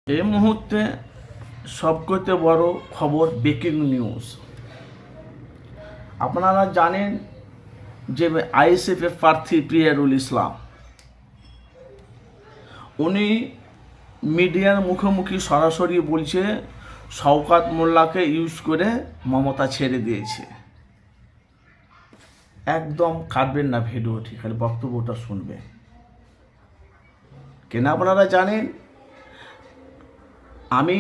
এই মুহূর্তে সবকথে বড় খবর, ব্রেকিং নিউজ। আপনারা জানেন যে আইএসএফের প্রার্থী পিয়ারুল ইসলাম, উনি মিডিয়ার মুখোমুখি সরাসরি বলছে শওকত মোল্লাকে ইউজ করে মমতা ছেড়ে দিয়েছে। একদম কাটবেন না ভিডিওটি, খালি বক্তব্যটা শুনবেন। কেন আপনারা জানেন, আমি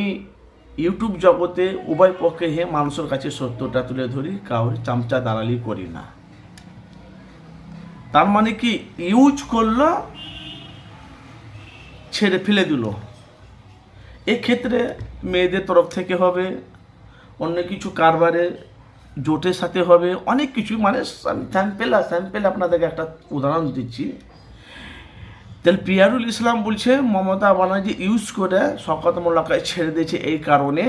ইউটিউব জগতে উভয় পক্ষে মানুষের কাছে সত্যটা তুলে ধরি, কাউর চামচা দালালি করি না। তার মানে কি, ইউজ করলো, ছেড়ে ফেলে দিল। এক্ষেত্রে মেয়েদের তরফ থেকে হবে, অন্য কিছু কারবারে জোটের সাথে হবে, অনেক কিছু, মানে স্যাম্পেল আপনাদেরকে একটা উদাহরণ দিচ্ছি। তাহলে পিয়ারুল ইসলাম বলছে মমতা ব্যানার্জি ইউজ করে শওকত মোল্লাকে ছেড়ে দিয়েছে। এই কারণে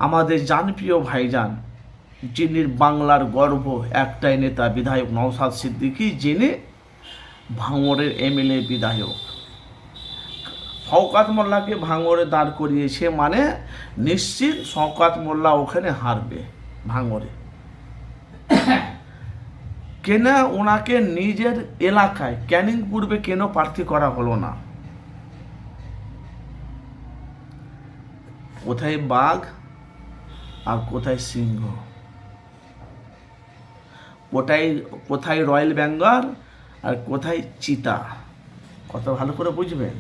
আমাদের জানপ্রিয় ভাইজান, যিনি বাংলার গর্ব, একটাই নেতা বিধায়ক নওশাদ সিদ্দিকী, যিনি ভাঙড়ের এমএলএ বিধায়ক, শওকত মোল্লাকে ভাঙড়ে দাঁড় করিয়েছে, মানে নিশ্চিত শওকত মোল্লা ওখানে হারবে ভাঙড়ে। কেন ওনাকে নিজের এলাকায় ক্যানিং পূর্বে কেন প্রার্থী করা হলো না? কোথায় বাঘ আর কোথায় সিংহ, কোথায় রয়্যাল বেঙ্গল আর কোথায় চিতা, কত ভালো করে বুঝবেন।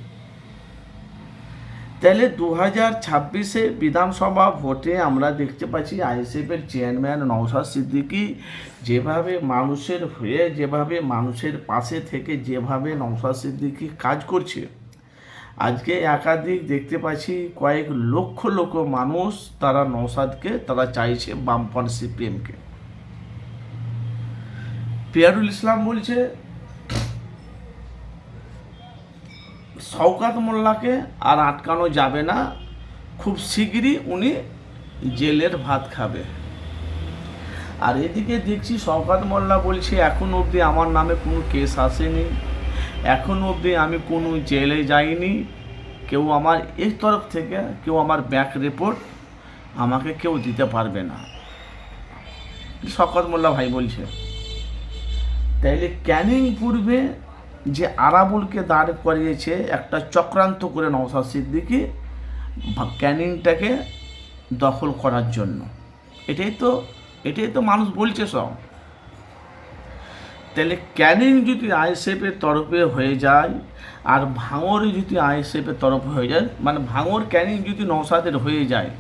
তাহলে 2026 বিধানসভা ভোটে আমরা দেখতে পাচ্ছি আইএসএফের চেয়ারম্যান নওশাদ সিদ্দিকী যেভাবে মানুষের হয়ে, যেভাবে মানুষের পাশে থেকে যেভাবে নওশাদ সিদ্দিকী কাজ করছে। আজকে একাধিক দেখতে পাচ্ছি কয়েক লক্ষ মানুষ, তারা নওশাদকে, তারা চাইছে বামফ্রন্ট সিপিএমকে। পিয়ারুল ইসলাম বলছে শওকত মোল্লাকে আর আটকানো যাবে না, খুব শীঘ্রই উনি জেলের ভাত খাবে। আর এদিকে দেখছি শওকত মোল্লা বলছে এখন অবধি আমার নামে কোনো কেস আসেনি, এখন অবধি আমি কোনো জেলে যাইনি, কেউ আমার এই তরফ থেকে কেউ আমার ব্যাক রিপোর্ট আমাকে কেউ দিতে পারবে না, শওকত মোল্লা ভাই বলছে। তাইলে ক্যানিং পূর্বে যে আরাবুলকে দাঁড় করিয়েছে একটা চক্রান্ত করে নওশাদ সিদ্দিকী ক্যানিংটাকে দখল করার জন্য, এটাই তো মানুষ বলছে সব। তাহলে ক্যানিং যদি আইএসএফের তরফে হয়ে যায় আর ভাঙড়ে যদি আইএসএফের তরফে হয়ে যায়, মানে ভাঙড় ক্যানিং যদি নওশাদের হয়ে যায়,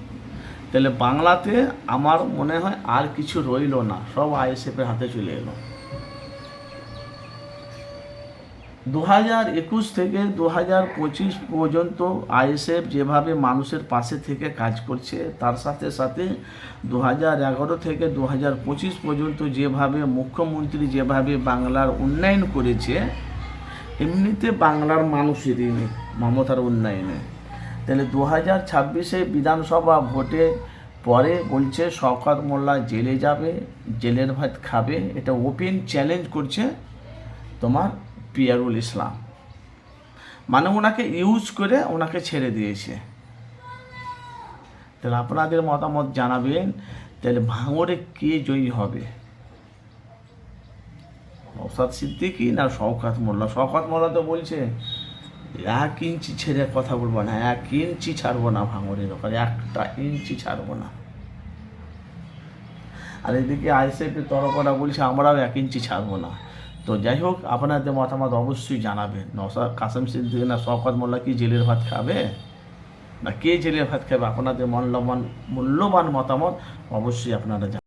তাহলে বাংলাতে আমার মনে হয় আর কিছু রইল না, সব আইএসএফের হাতে চলে এলো। 2021 থেকে 2025 পর্যন্ত আইএসএফ যেভাবে মানুষের পাশে থেকে কাজ করছে, তার সাথে সাথে 2011 থেকে 2025 পর্যন্ত যেভাবে মুখ্যমন্ত্রী যেভাবে বাংলার উন্নয়ন করেছে, এমনিতে বাংলার মানুষেরই নেই মমতার উন্নয়নে। তাহলে 2026 বিধানসভা ভোটে পরে বলছে শওকত মোল্লা জেলে যাবে, জেলের ভাত খাবে। এটা ওপেন চ্যালেঞ্জ করছে তোমার পিয়ারুল ইসলাম, মানে ওনাকে ইউজ করে ওনাকে ছেড়ে দিয়েছে। তাহলে আপনাদের মতামত জানাবেন, তাহলে ভাঙড়ে কে জয়ী হবে, নওশাদ সিদ্দিকী না শওকত মোল্লা? শওকত মোল্লা তো বলছে 1 ইঞ্চি ছেড়ে কথা বলবো না, 1 ইঞ্চি ছাড়বো না ভাঙড়ের ওখানে, 1টা ইঞ্চি ছাড়বো না। আর এদিকে আইএসএফের তরফরা বলছে আমরাও 1 ইঞ্চি ছাড়বো না। তো যাই হোক, আপনাদের মতামত অবশ্যই জানাবেন। নওশাদ কাসেম সিদ্দিকী না শওকত মোল্লা কি জেলের ভাত খাবে, না কে জেলের ভাত খাবে? আপনাদের মূল্যবান মতামত অবশ্যই আপনারা জানাবেন।